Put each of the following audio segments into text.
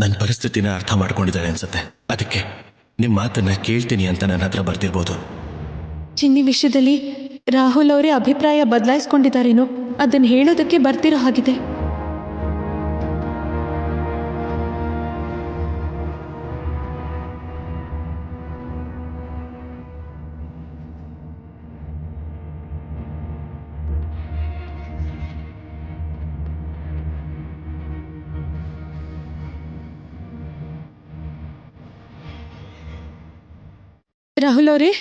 ನನ್ನ ಪರಿಸ್ಥಿತಿನ ಅರ್ಥ ಮಾಡ್ಕೊಂಡಿದ್ದಾಳೆ ಅನ್ಸುತ್ತೆ. ಅದಕ್ಕೆ ನಿಮ್ಮ ಮಾತನ್ನ ಕೇಳ್ತೀನಿ ಅಂತ ನನ್ನ ಹತ್ರ ಬರ್ತಿರ್ಬೋದು. ಚಿನ್ನಿ ವಿಷಯದಲ್ಲಿ ರಾಹುಲ್ ಅವರೇ ಅಭಿಪ್ರಾಯ ಬದಲಾಯಿಸ್ಕೊಂಡಿದ್ದಾರೇನೋ, ಅದನ್ನು ಹೇಳೋದಕ್ಕೆ ಬರ್ತಿರೋ ಹಾಗಿದೆ. ರಾಹುಲ್ ಅವರೇ,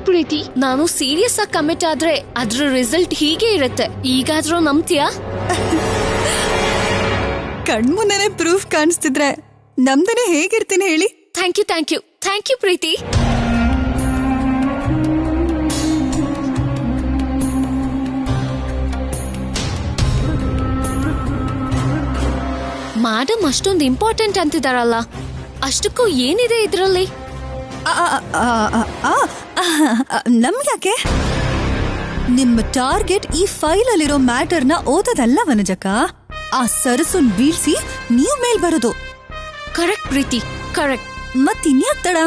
ಪ್ರೀತಿ, ನಾನು ಸೀರಿಯಸ್ ಆಗಿ ಕಮಿಟ್ ಆದ್ರೆ ಅದ್ರ ರಿಸಲ್ಟ್ ಹೀಗೆ ಇರುತ್ತೆ. ಈಗಾದ್ರೂ ನಂಬ್ತೀಯಾ? ಕಣ್ಮುಂದೆನೆ ಪ್ರೂಫ್ ಕಾಣಿಸ್ತಿದ್ರೆ ನಮ್ದನೆ ಹೇಗಿರ್ತೀನಿ ಹೇಳಿ. Thank you Preethi. ಮೇಡಮ್ ಅಷ್ಟೊಂದು ಇಂಪಾರ್ಟೆಂಟ್ ಅಂತಿದಾರಲ್ಲ, ಅಷ್ಟಕ್ಕೂ ಏನಿದೆ ಇದ್ರಲ್ಲಿ? ನಮ್ಗ್ಯಾಕೆ? ನಿಮ್ಮ ಟಾರ್ಗೆಟ್ ಈ ಫೈಲ್ ಅಲ್ಲಿರೋ ಮ್ಯಾಟರ್ನ ಓದೋದಲ್ಲ ವನಜಕ್ಕ, ಆ ಸರಸುನ್ ಬೀಳ್ಸಿ ನೀವ್ ಮೇಲ್ ಬರೋದು. ಕರೆಕ್ಟ್ ಪ್ರೀತಿ, ಕರೆಕ್ಟ್. ಮತ್ತಿನ್ಯಾಕ್ ತಡ?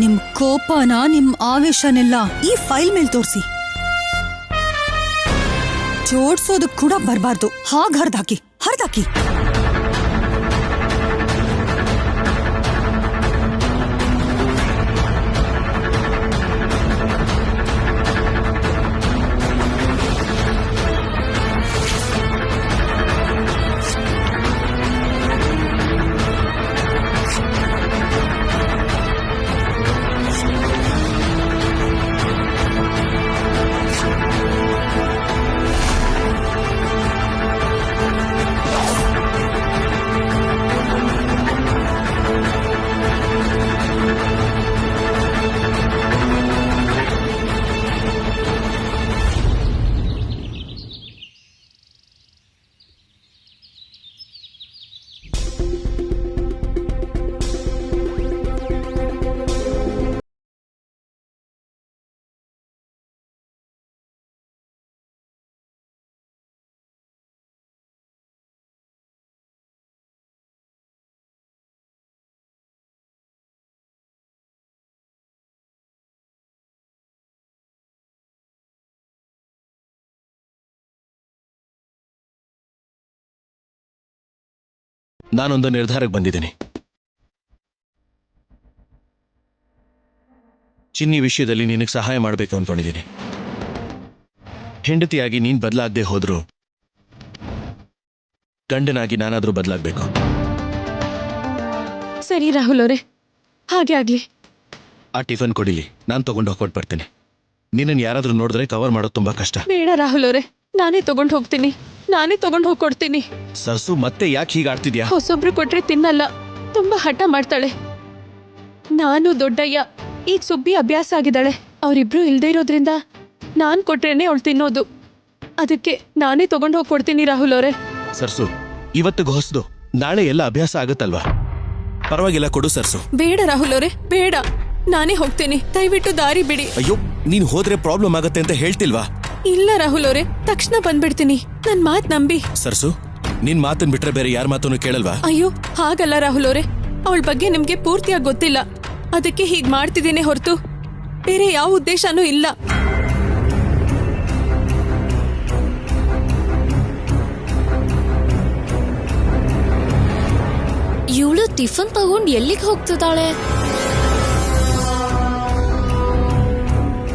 ನಿಮ್ ಕೋಪನ, ನಿಮ್ ಆವೇಶನೆಲ್ಲ ಈ ಫೈಲ್ ಮೇಲ್ ತೋರ್ಸಿ. ಜೋಡ್ಸೋದಕ್ ಕೂಡ ಬರ್ಬಾರ್ದು. ಹಾಗ್ ಹರ್ದಾಕಿ. ನಾನೊಂದು ನಿರ್ಧಾರಕ್ಕೆ ಬಂದಿದ್ದೀನಿ. ಚಿನ್ನಿ ವಿಷಯದಲ್ಲಿ ನಿನಗೆ ಸಹಾಯ ಮಾಡಬೇಕು ಅಂದ್ಕೊಂಡಿದ್ದೀನಿ. ಹೆಂಡತಿಯಾಗಿ ನೀನ್ ಬದಲಾಗದೆ ಹೋದ್ರು ಗಂಡನಾಗಿ ನಾನಾದ್ರೂ ಬದಲಾಗಬೇಕು. ಸರಿ ರಾಹುಲ್ ಅವರೇ, ಹಾಗೆ ಆಗ್ಲಿ. ಆ ಟಿಫನ್ ಕೊಡಿಲಿ, ನಾನು ತಗೊಂಡು ಹೋಗ್ಕೊಟ್ಟು ಬರ್ತೀನಿ. ನಿನ್ನನ್ನು ಯಾರಾದ್ರೂ ನೋಡಿದ್ರೆ ಕವರ್ ಮಾಡೋದು ತುಂಬಾ ಕಷ್ಟ. ಬೇಡ ರಾಹುಲ್ ಅವರೇ, ನಾನೇ ತಗೊಂಡು ಹೋಗ್ತೀನಿ, ನಾನೇ ತಗೊಂಡು ಹೋಗ್ಕೊಡ್ತೀನಿ. ಸರ್ಸು ಮತ್ತೆ ಯಾಕೆ ಹೀಗೆ ಆಡ್ತಿದ್ಯಾ? ಹೊಸೊಬ್ರು ಕೊಟ್ರೆ ತಿನ್ನಲ್ಲ, ತುಂಬಾ ಹಠ ಮಾಡ್ತಾಳೆ. ನಾನು ದೊಡ್ಡಯ್ಯ, ಈಗ ಸುಬ್ಬಿ ಅಭ್ಯಾಸ ಆಗಿದ್ದಾಳೆ. ಅವರಿಬ್ರು ಇಲ್ದೇ ಇರೋದ್ರಿಂದ ನಾನು ಕೊಟ್ರೇನೆ ಅವಳು ತಿನ್ನೋದು. ಅದಕ್ಕೆ ನಾನೇ ತಗೊಂಡು ಹೋಗಿ ಕೊಡ್ತೀನಿ ರಾಹುಲ್ ಅವರೇ. ಸರ್ಸು, ಇವತ್ತಿಗೆ ಹೊಸದು, ನಾಳೆ ಎಲ್ಲ ಅಭ್ಯಾಸ ಆಗತ್ತಲ್ವಾ? ಪರವಾಗಿಲ್ಲ, ಕೊಡು ಸರ್ಸು. ಬೇಡ ರಾಹುಲ್ ಅವರೇ, ಬೇಡ, ನಾನೇ ಹೋಗ್ತೀನಿ. ದಯವಿಟ್ಟು ದಾರಿ ಬಿಡಿ. ಅಯ್ಯೋ, ನೀನು ಹೋದ್ರೆ ಪ್ರಾಬ್ಲಮ್ ಆಗತ್ತೆ ಅಂತ ಹೇಳ್ತಿಲ್ವಾ? ಇಲ್ಲ ರಾಹುಲ್ ಅವರೇ, ತಕ್ಷಣ ಬಂದ್ಬಿಡ್ತೀನಿ. ನನ್ ಮಾತ್ ನಂಬಿ. ಸರ್ಸು, ನಿನ್ ಮಾತನ್ ಬಿಟ್ರೆ ಬೇರೆ ಯಾರ ಮಾತನ್ನು ಕೇಳಲ್ವಾ? ಅಯ್ಯೋ, ಹಾಗಲ್ಲ ರಾಹುಲ್ ಅವರೇ, ಅವಳ ಬಗ್ಗೆ ನಿಮ್ಗೆ ಪೂರ್ತಿಯಾಗಿ ಗೊತ್ತಿಲ್ಲ. ಅದಕ್ಕೆ ಹೀಗ್ ಮಾಡ್ತಿದ್ದೀನಿ ಹೊರತು ಬೇರೆ ಯಾವ ಉದ್ದೇಶನೂ ಇಲ್ಲ. ಇವಳು ಟಿಫನ್ ತಗೊಂಡ್ ಎಲ್ಲಿಗೆ ಹೋಗ್ತಿದ್ದಾಳೆ?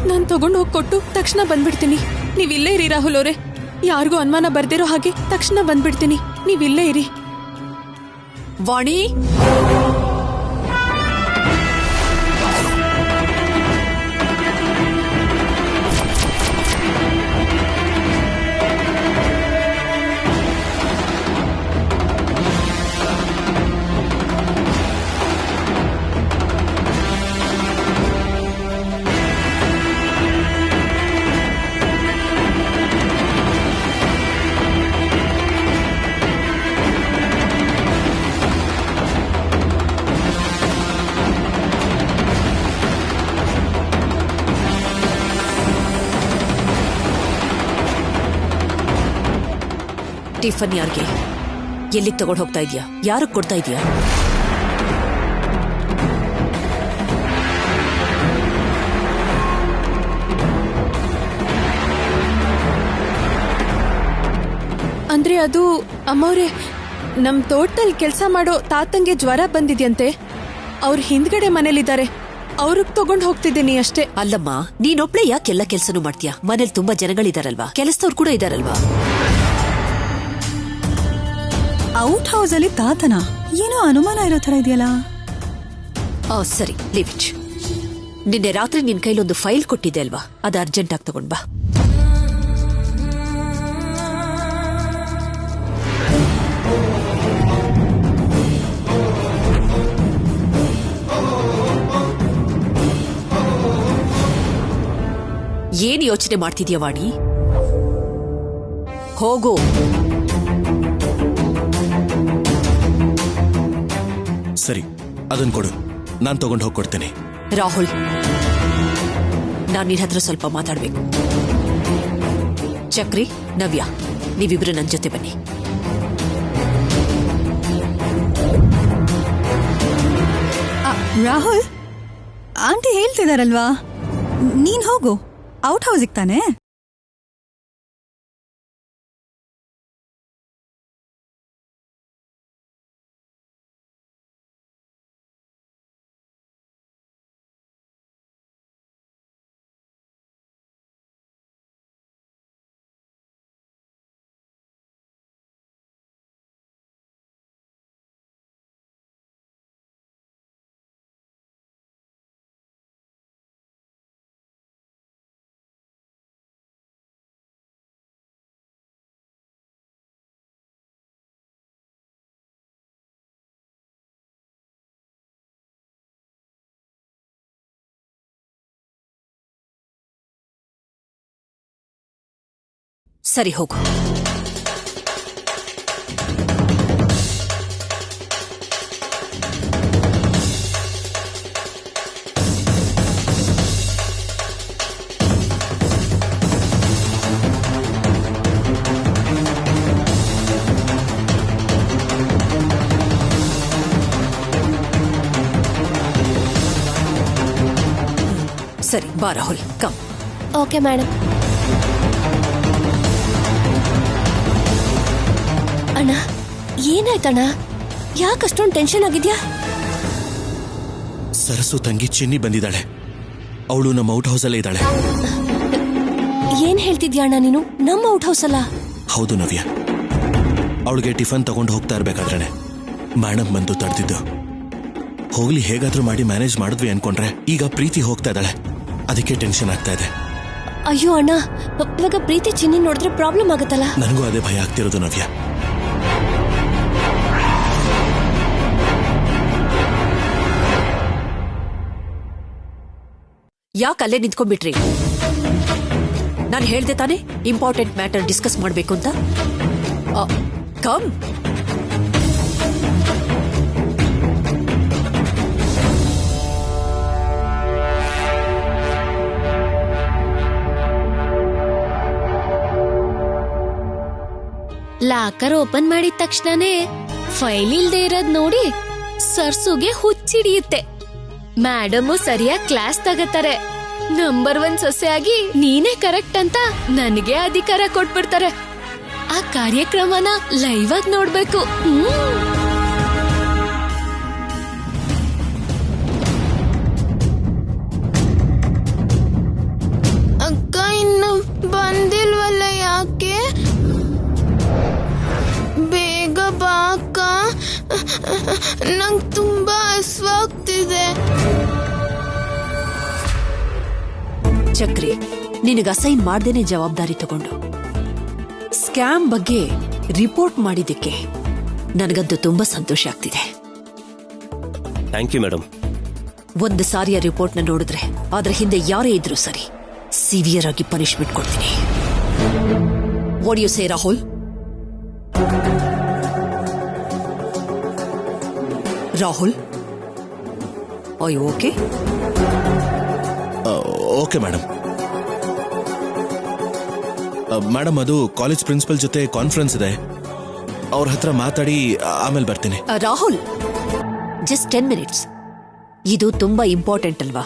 ನಾನ್ ತಗೊಂಡು ಹೋಗಿ ಕೊಟ್ಟು ತಕ್ಷಣ ಬಂದ್ಬಿಡ್ತೀನಿ. ನೀವಿಲ್ಲೇ ಇರಿ ರಾಹುಲ್ ಅವರೇ, ಯಾರಿಗೂ ಅನುಮಾನ ಬರ್ದಿರೋ ಹಾಗೆ ತಕ್ಷಣ ಬಂದ್ಬಿಡ್ತೀನಿ. ನೀವಿಲ್ಲೇ ಇರಿ. ವಾಣಿ, ಟಿಫನ್ ಯಾರಿಗೆ, ಎಲ್ಲಿಗೆ ತಗೊಂಡು ಹೋಗ್ತಾ ಇದೀಯಾ? ಯಾರಿಗೆ ಕೊಡ್ತಾ ಇದೀಯಾ? ಅಂದ್ರೆ ಅದು ಅಮ್ಮವ್ರೆ, ನಮ್ ತೋಟದಲ್ಲಿ ಕೆಲಸ ಮಾಡೋ ತಾತಂಗೆ ಜ್ವರ ಬಂದಿದ್ಯಂತೆ. ಅವ್ರ ಹಿಂದ್ಗಡೆ ಮನೇಲಿದ್ದಾರೆ. ಅವ್ರಿಗೆ ತಗೊಂಡ್ ಹೋಗ್ತಿದ್ದೀನಿ ಅಷ್ಟೇ. ಅಲ್ಲಮ್ಮ, ನೀನೊಬ್ಳೆ ಯಾಕೆಲ್ಲ ಕೆಲ್ಸನೂ ಮಾಡ್ತೀಯಾ? ಮನೇಲಿ ತುಂಬಾ ಜನಗಳಿದಾರಲ್ವಾ, ಕೆಲಸದವ್ರು ಕೂಡ ಇದಾರಲ್ವಾ? ಔಟ್ ಹೌಸ್ ಅಲ್ಲಿ ತಾತನ ಏನೋ ಅನುಮಾನ ಇರೋ ತರ ಇದೆಯಲ್ಲ. ಸರಿ, ಲೀವ್ ಇಟ್. ನಿನ್ನೆ ರಾತ್ರಿ ನಿನ್ ಕೈಲೊಂದು ಫೈಲ್ ಕೊಟ್ಟಿದ್ದೆ ಅಲ್ವಾ, ಅದು ಅರ್ಜೆಂಟ್ ಆಗಿ ತಗೊಂಡ್ ಬಾ. ಏನ್ ಯೋಚನೆ ಮಾಡ್ತಿದ್ಯಾ ವಾಣಿ? ಹೋಗು. ಸರಿ, ಅದನ್ ಕೊಡು, ನಾನ್ ತಗೊಂಡು ಹೋಗ್ಕೊಡ್ತೇನೆ. ರಾಹುಲ್, ನಾನ್ ನಿನ್ ಹತ್ರ ಸ್ವಲ್ಪ ಮಾತಾಡ್ಬೇಕು. ಚಕ್ರಿ, ನವ್ಯ, ನೀವಿಬ್ರು ನನ್ ಜೊತೆ ಬನ್ನಿ. ರಾಹುಲ್, ಆಂಟಿ ಹೇಳ್ತಿದಾರಲ್ವಾ, ನೀನ್ ಹೋಗು. ಔಟ್ ಹೌಸಿಗೆ ತಾನೆ? ಸರಿ, ಹೋಗು. ಸರಿ, ಬಾ ರಾಹುಲ್, ಕಮ್. Okay madam. ಅಣ್ಣ, ಏನಾಯ್ತಣ್ಣ? ಯಾಕಷ್ಟೊಂದು ಟೆನ್ಷನ್ ಆಗಿದ್ಯಾ? ಸರಸು ತಂಗಿ ಚಿನ್ನಿ ಬಂದಿದ್ದಾಳೆ. ಅವಳು ನಮ್ಮ ಔಟ್ ಹೌಸ್ ಅಲ್ಲೇ ಇದ್ದಾಳೆ. ಏನ್ ಹೇಳ್ತಿದ್ಯಾ ಅಣ್ಣ ನೀನು? ನಮ್ಮ ಔಟ್ ಹೌಸ್ ಅಲ್ಲ? ಹೌದು ನವ್ಯ, ಅವಳಿಗೆ ಟಿಫನ್ ತಗೊಂಡು ಹೋಗ್ತಾ ಇರ್ಬೇಕಾದ್ರೆ ಮೇಡಮ್ ಬಂದು ತಡೆದಿದ್ದು. ಹೋಗ್ಲಿ, ಹೇಗಾದ್ರೂ ಮಾಡಿ ಮ್ಯಾನೇಜ್ ಮಾಡಿದ್ವಿ ಅನ್ಕೊಂಡ್ರೆ ಈಗ ಪ್ರೀತಿ ಹೋಗ್ತಾ ಇದ್ದಾಳೆ. ಅದಕ್ಕೆ ಟೆನ್ಷನ್ ಆಗ್ತಾ ಇದೆ. ಅಯ್ಯೋ ಅಣ್ಣ, ಇವಾಗ ಪ್ರೀತಿ ಚಿನ್ನಿ ನೋಡಿದ್ರೆ ಪ್ರಾಬ್ಲಮ್ ಆಗುತ್ತಲ್ಲ. ನನಗೂ ಅದೇ ಭಯ ಆಗ್ತಿರೋದು ನವ್ಯ. ಯಾಕೆ ಅಲ್ಲೇ ನಿಂತ್ಕೊಂಡ್ಬಿಟ್ರಿ? ನಾನು ಹೇಳ್ದೆ ತಾನೆ ಇಂಪಾರ್ಟೆಂಟ್ ಮ್ಯಾಟರ್ ಡಿಸ್ಕಸ್ ಮಾಡ್ಬೇಕು ಅಂತ. ಕಮ್. ಲಾಕರ್ ಓಪನ್ ಮಾಡಿದ ತಕ್ಷಣನೇ ಫೈಲ್ ಇಲ್ದೇ ಇರೋದ್ ನೋಡಿ ಸರ್ಸುಗೆ ಹುಚ್ಚಿಡಿಯುತ್ತೆ. ಮೇಡಮ್ ಸರಿಯಾಗಿ ಕ್ಲಾಸ್ ತಗತಾರೆ. ನಂಬರ್ 1 ಸೊಸೆಯಾಗಿ ನೀನೇ ಕರೆಕ್ಟ್ ಅಂತ ನನಗೆ ಅಧಿಕಾರ ಕೊಟ್ಬಿಡ್ತಾರೆ. ಆ ಕಾರ್ಯಕ್ರಮನ ಲೈವ್ ಆಗಿ ನೋಡ್ಬೇಕು. ಅಕ್ಕ ಇನ್ನು ಬಂದಿಲ್ವಲ್ಲ, ಯಾಕೆ? ಬೇಗ ಬಾ ಅಕ್ಕ, ನಂಗೆ ತುಂಬಾ ಹಸ್ವಾಗ್ತಿದೆ. ಚಕ್ರಿ, ನಿನಗೆ ಅಸೈನ್ ಮಾಡ್ದೇನೆ ಜವಾಬ್ದಾರಿ ತಗೊಂಡು ಸ್ಕ್ಯಾಮ್ ಬಗ್ಗೆ ರಿಪೋರ್ಟ್ ಮಾಡಿದ್ದಕ್ಕೆ ನನಗಂತೂ ತುಂಬಾ ಸಂತೋಷ ಆಗ್ತಿದೆ. Thank you madam. ಒಂದು ಸಾರಿಯ ರಿಪೋರ್ಟ್ನ ನೋಡಿದ್ರೆ ಅದ್ರ ಹಿಂದೆ ಯಾರೇ ಇದ್ರೂ ಸರಿ, ಸಿವಿಯರ್ ಆಗಿ ಪನಿಷ್ಮೆಂಟ್ ಕೊಡ್ತೀನಿ. What you say Rahul? Rahul, are you okay? Okay madam. Madam, ಅದು ಕಾಲೇಜ್ ಪ್ರಿನ್ಸಿಪಲ್ ಜೊತೆ ಕಾನ್ಫರೆನ್ಸ್ ಇದೆ, ಅವ್ರ ಹತ್ರ ಮಾತಾಡಿ ಆಮೇಲೆ ಬರ್ತೀನಿ. Rahul, just 10 minutes. ಇದು ತುಂಬಾ ಇಂಪಾರ್ಟೆಂಟ್ ಅಲ್ವಾ?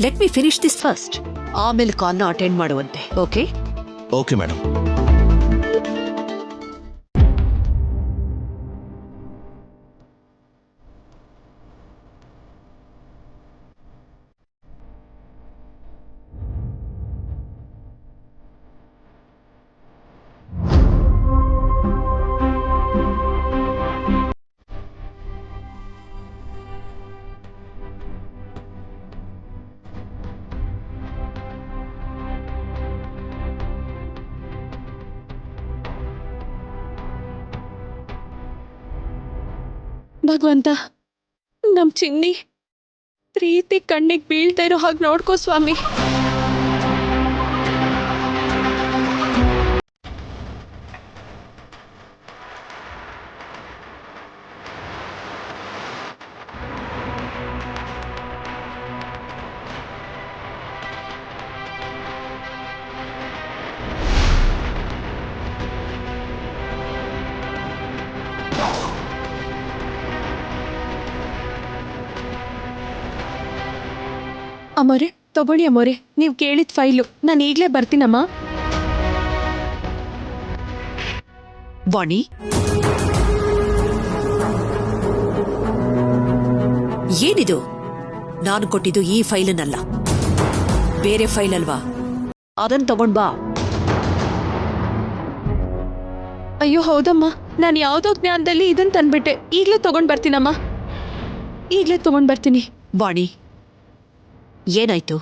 Let me finish this first, ಆಮೇಲೆ ಕಾಲ್ನ ಅಟೆಂಡ್ ಮಾಡುವಂತೆ. ಓಕೆ? Okay madam. ಭಗವಂತ, ನಮ್ ಚಿನ್ನಿ ಪ್ರೀತಿ ಕಣ್ಣಿಗೆ ಬೀಳ್ತಾ ಇರೋ ಹಾಗೆ ನೋಡ್ಕೋ ಸ್ವಾಮಿ. ಅಮ್ಮೋರೆ, ತಗೊಳ್ಳಿ ಅಮ್ಮೋರೆ, ನೀವು ಕೇಳಿದ ಫೈಲು. ನಾನು ಈಗಲೇ ಬರ್ತೀನಮ್ಮ. ವಾಣಿ, ಏನಿದು? ನಾನು ಕೊಟ್ಟಿದ್ದು ಈ ಫೈಲನ್ನಲ್ಲ, ಬೇರೆ ಫೈಲ್ ಅಲ್ವಾ? ಅದನ್ನ ತಗೊಂಡ್ ಬಾ. ಅಯ್ಯೋ ಹೌದಮ್ಮ, ನಾನು ಯಾವುದೋ ಜ್ಞಾನದಲ್ಲಿ ಇದನ್ನ ತಂದ್ಬಿಟ್ಟೆ. ಈಗಲೇ ತಗೊಂಡ್ ಬರ್ತೀನಮ್ಮ, ಈಗಲೇ ತಗೊಂಡ್ ಬರ್ತೀನಿ. ವಾಣಿ, ಏನಾಯ್ತು?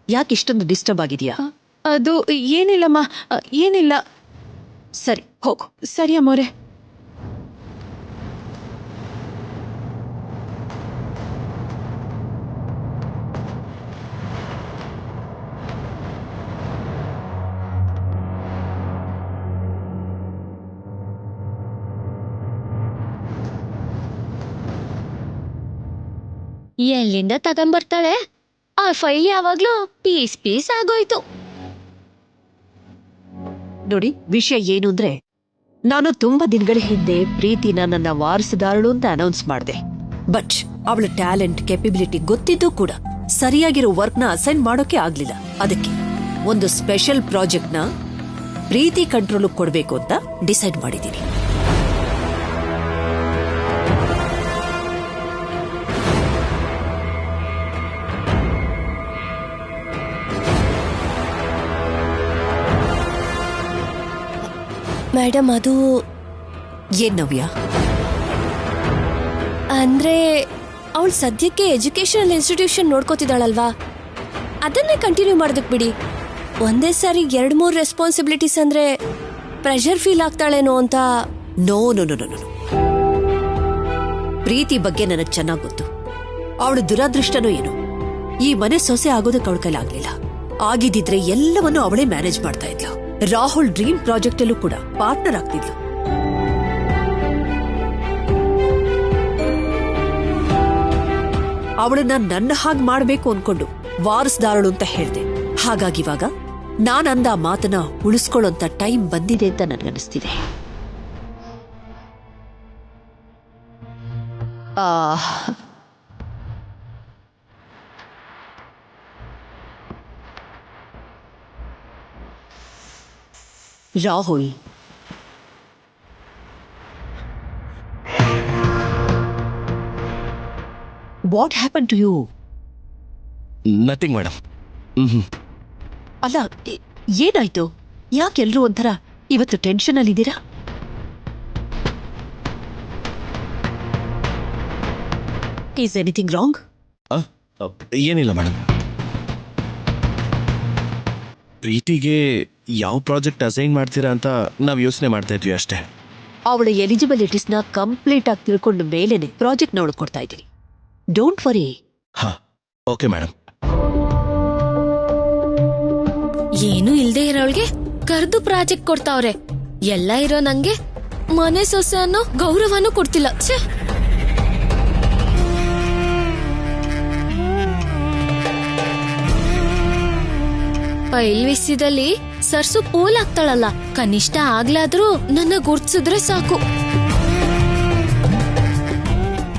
ಯಾಕೆ ಇಷ್ಟೊಂದು ಡಿಸ್ಟರ್ಬ್ ಆಗಿದೆಯಾ? ಅದು ಏನಿಲ್ಲಮ್ಮ, ಏನಿಲ್ಲ. ಸರಿ, ಹೋಗು. ಸರಿ ಅಮ್ಮೋರೆ. ಎಲ್ಲಿಂದ ತಗೊಂಬರ್ತಾಳೆ? ಆ ಫೈಲ್ ಯಾವಾಗ್ಲೂ ಪೀಸ್ ಆಗೋಯ್ತು. ನೋಡಿ, ವಿಷಯ ಏನು ಅಂದ್ರೆ, ನಾನು ತುಂಬಾ ದಿನಗಳ ಹಿಂದೆ ಪ್ರೀತಿನ ನನ್ನ ವಾರಸುದಾರಳು ಅಂತ ಅನೌನ್ಸ್ ಮಾಡಿದೆ. ಬಟ್ ಅವಳ ಟ್ಯಾಲೆಂಟ್, ಕೆಪಬಿಲಿಟಿ ಗೊತ್ತಿದ್ದು ಕೂಡ ಸರಿಯಾಗಿರೋ ವರ್ಕ್ನ ಅಸೈನ್ ಮಾಡೋಕೆ ಆಗ್ಲಿಲ್ಲ. ಅದಕ್ಕೆ ಒಂದು ಸ್ಪೆಷಲ್ ಪ್ರಾಜೆಕ್ಟ್ನ ಪ್ರೀತಿ ಕಂಟ್ರೋಲ್ ಕೊಡ್ಬೇಕು ಅಂತ ಡಿಸೈಡ್ ಮಾಡಿದ್ದೀನಿ. ಮೇಡಮ್, ಅದು ಏನ್ ನವ್ಯ? ಅಂದ್ರೆ ಅವಳು ಸದ್ಯಕ್ಕೆ ಎಜುಕೇಶನಲ್ ಇನ್ಸ್ಟಿಟ್ಯೂಷನ್ ನೋಡ್ಕೋತಿದ್ದಾಳಲ್ವಾ, ಅದನ್ನೇ ಕಂಟಿನ್ಯೂ ಮಾಡೋದಕ್ಕೆ ಬಿಡಿ. ಒಂದೇ ಸಾರಿ 2-3 ರೆಸ್ಪಾನ್ಸಿಬಿಲಿಟೀಸ್ ಅಂದ್ರೆ ಪ್ರೆಷರ್ ಫೀಲ್ ಆಗ್ತಾಳೇನೋ ಅಂತ. No no no no. Preethi ಬಗ್ಗೆ ನನಗೆ ಚೆನ್ನಾಗಿ ಗೊತ್ತು. ಅವಳು ದುರಾದೃಷ್ಟನೋ ಏನು, ಈ ಮನೆ ಸೊಸೆ ಆಗೋದಕ್ಕೆ ಅವಳ ಕೈಲಾಗ್ಲಿಲ್ಲ. ಆಗಿದ್ದಿದ್ರೆ ಎಲ್ಲವನ್ನೂ ಅವಳೇ ಮ್ಯಾನೇಜ್ ಮಾಡ್ತಾ ಇದ್ಲು. ರಾಹುಲ್ ಡ್ರೀಮ್ ಪ್ರಾಜೆಕ್ಟ್ ಅಲ್ಲೂ ಕೂಡ ಪಾರ್ಟ್ನರ್ ಆಗ್ತಿದ್ಲು. ಅವಳನ್ನ ನನ್ನ ಹಾಗೆ ಮಾಡ್ಬೇಕು ಅನ್ಕೊಂಡು ವಾರಸ್ದಾರಳು ಅಂತ ಹೇಳ್ದೆ. ಹಾಗಾಗಿ ಇವಾಗ ನಾನಂದ ಮಾತನ್ನ ಉಳಿಸ್ಕೊಳ್ಳೋಂತ ಟೈಮ್ ಬಂದಿದೆ ಅಂತ ನನ್ಗನ್ನಿಸ್ತಿದೆ. Rahul, what happen to you? Nothing madam. ಅಲ್ಲ, ಏನಾಯ್ತು? ಯಾಕೆಲ್ರೂ ಒಂಥರ ಇವತ್ತು ಟೆನ್ಷನ್ ಅಲ್ಲಿದ್ದೀರಾ? Is anything wrong? ಏನಿಲ್ಲ ಮೇಡಮ್. ಪ್ರೀತಿಗೆ ಯಾವ ಪ್ರಾಜೆಕ್ಟ್ ಅಸೈನ್ ಮಾಡ್ತೀರಾ ಅಂತ ನಾವು ಯೋಚನೆ ಮಾಡ್ತಾ ಇದ್ವಿ ಅಷ್ಟೇ. ಅವಳ ಎಲಿಜಿಬಿಲಿಟೀಸ್ನ ಕಂಪ್ಲೀಟ್ ಆಗಿ ತಿಳ್ಕೊಂಡ ಮೇಲೇನೆ ಪ್ರಾಜೆಕ್ಟ್ ನೋಡ್ಕೊಡ್ತಾ ಇದ್ದೀನಿ. Don't worry. ಹಾ, ಓಕೆ ಮೇಡಮ್. ಏನು ಇಲ್ದೇ ಇರೋಳ್ಗೆ ಕರ್ದು ಪ್ರಾಜೆಕ್ಟ್ ಕೊಡ್ತಾವ್ರೆ. ಎಲ್ಲ ಇರೋ ನಂಗೆ ಮನೆ ಸೊಸೆ ಅನ್ನೋ ಗೌರವನೂ ಕೊಡ್ತಿಲ್ಲ. ಛೇ, ಫೈಲ್ ವಿಷಯದಲ್ಲಿ ಸರ್ಸು ಪೋಲ್ ಆಗ್ತಾಳಲ್ಲ, ಕನಿಷ್ಠ ಆಗ್ಲಾದ್ರೂ ನನ್ನ ಗುರ್ತಿಸಿದ್ರೆ ಸಾಕು.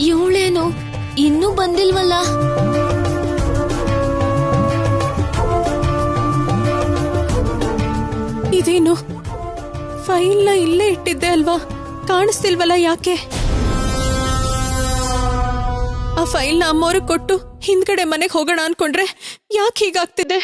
ಇವಳೇನು ಇನ್ನೂ ಬಂದಿಲ್ವಲ್ಲ? ಇದೇನು ಫೈಲ್ನ ಇಲ್ಲೇ ಇಟ್ಟಿದ್ದೆ ಅಲ್ವಾ? ಕಾಣಿಸ್ತಿಲ್ವಲ್ಲ, ಯಾಕೆ? ಆ ಫೈಲ್ನ ಅಮ್ಮವ್ರಿಗೆ ಕೊಟ್ಟು ಹಿಂದ್ಗಡೆ ಮನೆಗೆ ಹೋಗೋಣ ಅನ್ಕೊಂಡ್ರೆ ಯಾಕೆ ಹೀಗಾಗ್ತಿದೆ?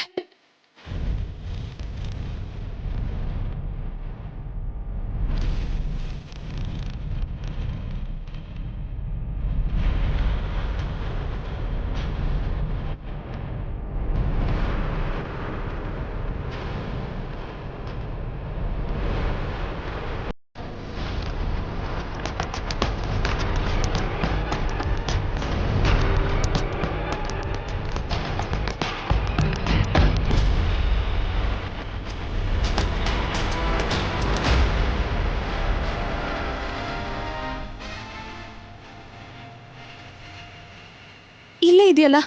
ಇಲ್ಲೇ ಇದೆಯಲ್ಲ,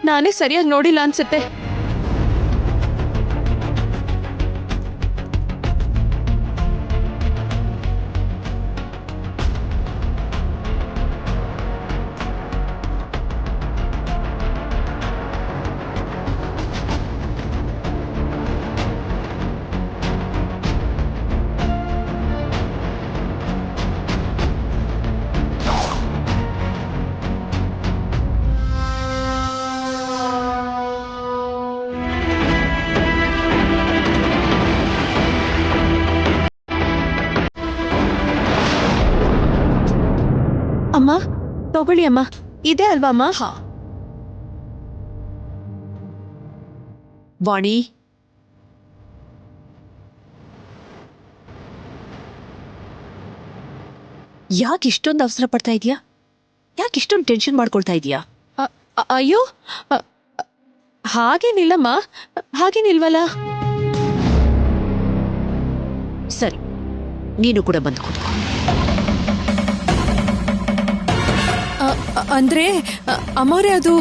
ನಾನೇ ಸರಿಯಾಗಿ ನೋಡಿಲ್ಲ ಅನ್ಸುತ್ತೆ. ಅಮ್ಮ, ತಗೊಳ್ಳಿ ಅಮ್ಮ. ಇದೆ ಅಲ್ವಾ ಅಮ್ಮ? ಹಾ. ವಾಣಿ, ಯಾಕೆ ಇಷ್ಟೊಂದು ಅವಸರ ಪಡ್ತಾ ಇದೀಯಾ? ಯಾಕೆ ಇಷ್ಟೊಂದು ಟೆನ್ಷನ್ ಮಾಡ್ಕೊಳ್ತಾ ಇದೀಯಾ? ಅಯ್ಯೋ, ಹಾಗೇನಿಲ್ಲಮ್ಮ, ಹಾಗೇನಿಲ್ವಲ್ಲ. ಸರಿ, ನೀನು ಕೂಡ ಬಂದು ಕೂತ್ಕೋ. ಅಂದ್ರೆ ಅಮ್ಮವ್ರೆ, ಅದು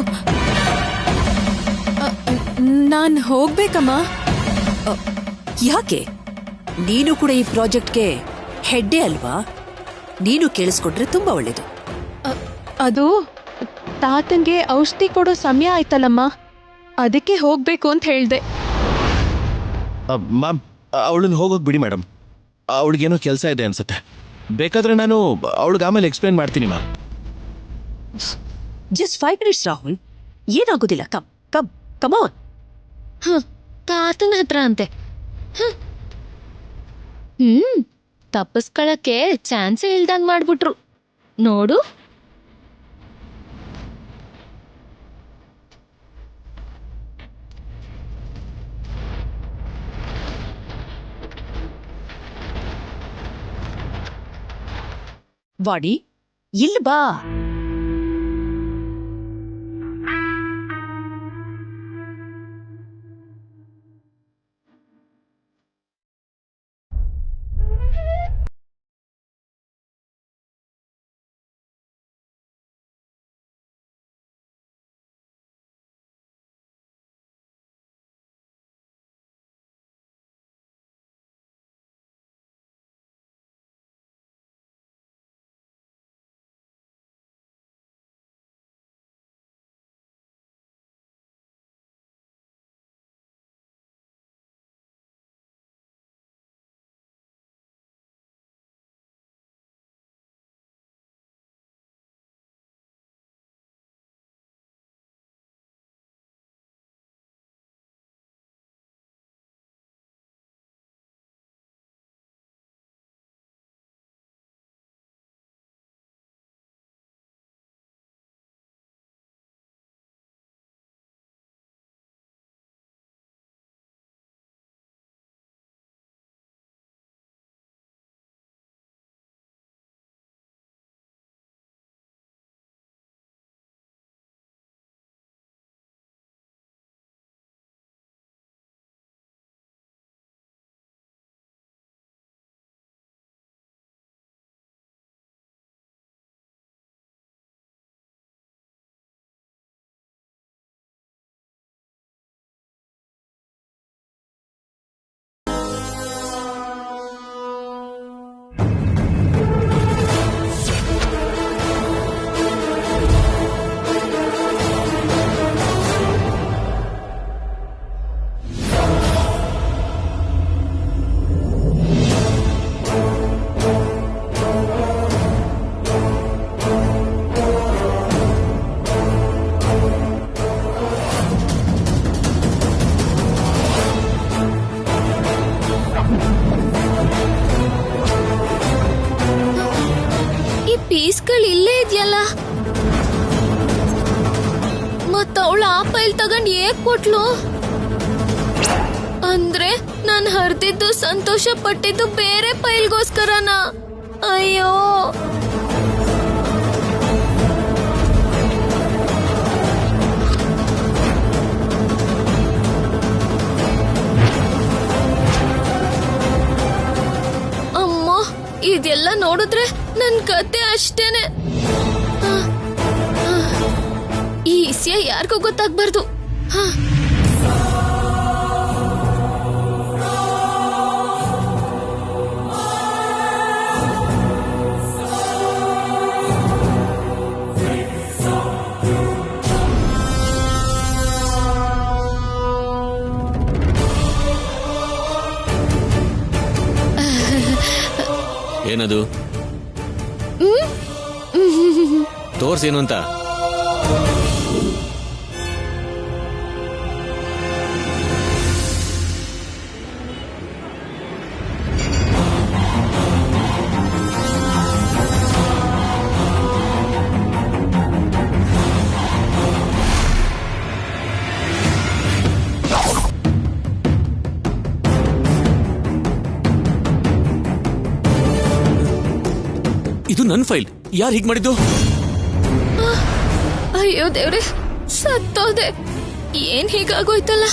ನಾನ್ ಹೋಗ್ಬೇಕಮ್ಮ. ಯಾಕೆ? ನೀನು ಕೂಡ ಈ ಪ್ರಾಜೆಕ್ಟ್ಗೆ ಹೆಡ್ಡೇ ಅಲ್ವಾ? ನೀನು ಕೇಳಿಸ್ಕೊಂಡ್ರೆ ತುಂಬಾ ಒಳ್ಳೇದು. ಅದು ತಾತಂಗೆ ಔಷಧಿ ಕೊಡೋ ಸಮಯ ಆಯ್ತಲ್ಲಮ್ಮ, ಅದಕ್ಕೆ ಹೋಗ್ಬೇಕು ಅಂತ ಹೇಳ್ದೆ. ಮ್ಯಾಮ್, ಅವಳನ್ನ ಹೋಗೋಕೆ ಬಿಡಿ ಮೇಡಮ್. ಅವಳಿಗೇನೋ ಕೆಲಸ ಇದೆ ಅನ್ಸುತ್ತೆ. ಬೇಕಾದ್ರೆ ನಾನು ಅವಳಿಗೆ ಆಮೇಲೆ ಎಕ್ಸ್ಪ್ಲೇನ್ ಮಾಡ್ತೀನಿ ಮ್ಯಾಮ್. ಜಸ್ಟ್ 5 minutes ರಾಹುಲ್, ಏನಾಗೋದಿಲ್ಲ. Come come come on. ತಾತನ ಹತ್ರ ಅಂತೆ. ತಪ್ಪಿಸ್ಕೊಳಕ್ಕೆ ಚಾನ್ಸೇ ಇಲ್ದಂಗ್ ಮಾಡ್ಬಿಟ್ರು ನೋಡು. ವಾಣಿ, ಇಲ್ಲಿ ಬಾ. ಪೀಸ್ಗಳು ಇಲ್ಲೇ ಇದೆಯಲ್ಲ, ಮತ್ತ ಅವಳು ಆ ಫೈಲ್ ತಗೊಂಡ್ ಹೇಗ್ ಕೊಟ್ಲು? ಅಂದ್ರೆ ನಾನ್ ಹರಿದಿದ್ದು ಸಂತೋಷ ಪಟ್ಟಿದ್ದು ಬೇರೆ ಫೈಲ್ಗೋಸ್ಕರನಾ? ಅಯ್ಯೋ, ಅಮ್ಮ, ಇದೆಲ್ಲ ನೋಡಿದ್ರೆ ನನ್ ಕತೆ ಅಷ್ಟೇನೆ. ಈ ವಿಷಯ ಯಾರಿಗೂ ಗೊತ್ತಾಗ್ಬಾರ್ದು. ಏನದು? ತೋರ್ಸೇನು ಅಂತ? ಇದು ನನ್ನ ಫೈಲ್. ಯಾರು ಹೀಗ್ ಮಾಡಿದ್ದು? ಅಯ್ಯೋ ದೇವ್ರೆ, ಸತ್ತೋದೆ. ಏನ್ ಹೀಗಾಗೋಯ್ತಲ್ಲ?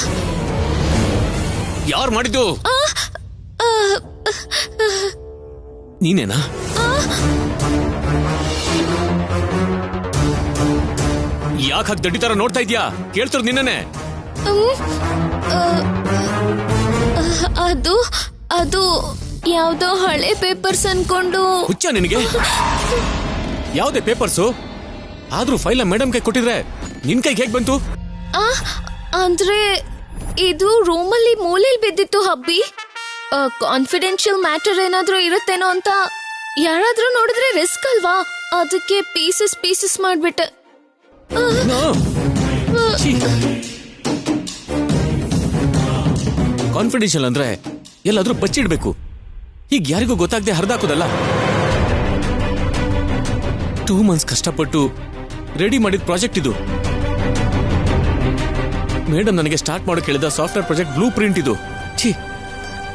ಯಾರು ಮಾಡಿದ್ದು? ನೀನೇನಾ? ಯಾಕೆ ಹಾಗೆ ದಡ್ಡಿ ತರ ನೋಡ್ತಾ ಇದ್ಯಾ? ಕೇಳ್ತಿರೋದು ನಿನ್ನೆ. ಅದು ಅದು ಯಾವ್ದೋ ಹಳೆ ಪೇಪರ್ಸ್ ಅನ್ಕೊಂಡು. ಹುಚ್ಚ ನಿನಗೆ? ಯಾವ್ದೇ ಪೇಪರ್ಸು? ಆದ್ರೂ ಫೈಲ್ ಮೇಡಮ್ ಕೈ ಕೊಟ್ಟಿದ್ರೆ ನಿನ್ ಕೈಗೆ ಹೇಗ್ ಬಂತು? ಅಂದ್ರೆ ಇದು ರೂಮಲ್ಲಿ ಮೂಲೆಯಲ್ಲಿ ಬಿದ್ದಿತ್ತು ಹಬ್ಬಿ. ಕಾನ್ಫಿಡೆನ್ಷಿಯಲ್ ಮ್ಯಾಟರ್ ಏನಾದ್ರೂ ಇರುತ್ತೇನೋ ಅಂತ ಯಾರಾದ್ರೂ ನೋಡಿದ್ರೆ ರಿಸ್ಕ್ ಅಲ್ವಾ, ಅದಕ್ಕೆ ಪೀಸಸ್ ಪೀಸಸ್ ಮಾಡ್ಬಿಟ್ಟೆ. ಕಾನ್ಫಿಡೆನ್ಷಿಯಲ್ ಅಂದ್ರೆ ಎಲ್ಲಾದ್ರೂ ಬಚ್ಚಿಡ್ಬೇಕು. ಈಗ ಯಾರಿಗೂ ಗೊತ್ತಾಗದೆ ಹರಿದಾಕೋದಲ್ಲ. 2 months ಕಷ್ಟಪಟ್ಟು ರೆಡಿ ಮಾಡಿದ ಪ್ರಾಜೆಕ್ಟ್ ಇದು. ಮೇಡಮ್ ನನಗೆ ಸ್ಟಾರ್ಟ್ ಮಾಡೋಕೆ ಹೇಳಿದ ಸಾಫ್ಟ್ವೇರ್ ಪ್ರಾಜೆಕ್ಟ್ ಬ್ಲೂ ಪ್ರಿಂಟ್ ಇದು. ಛೀ,